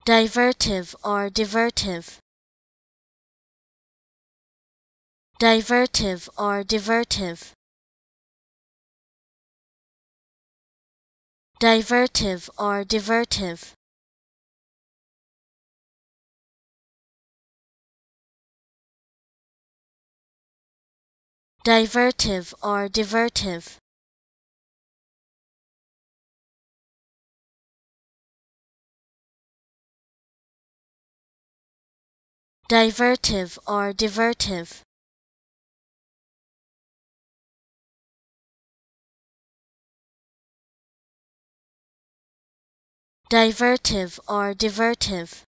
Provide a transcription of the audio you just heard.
divertive or divertive, divertive or divertive, divertive or divertive, divertive or divertive, divertive or divertive, divertive or divertive,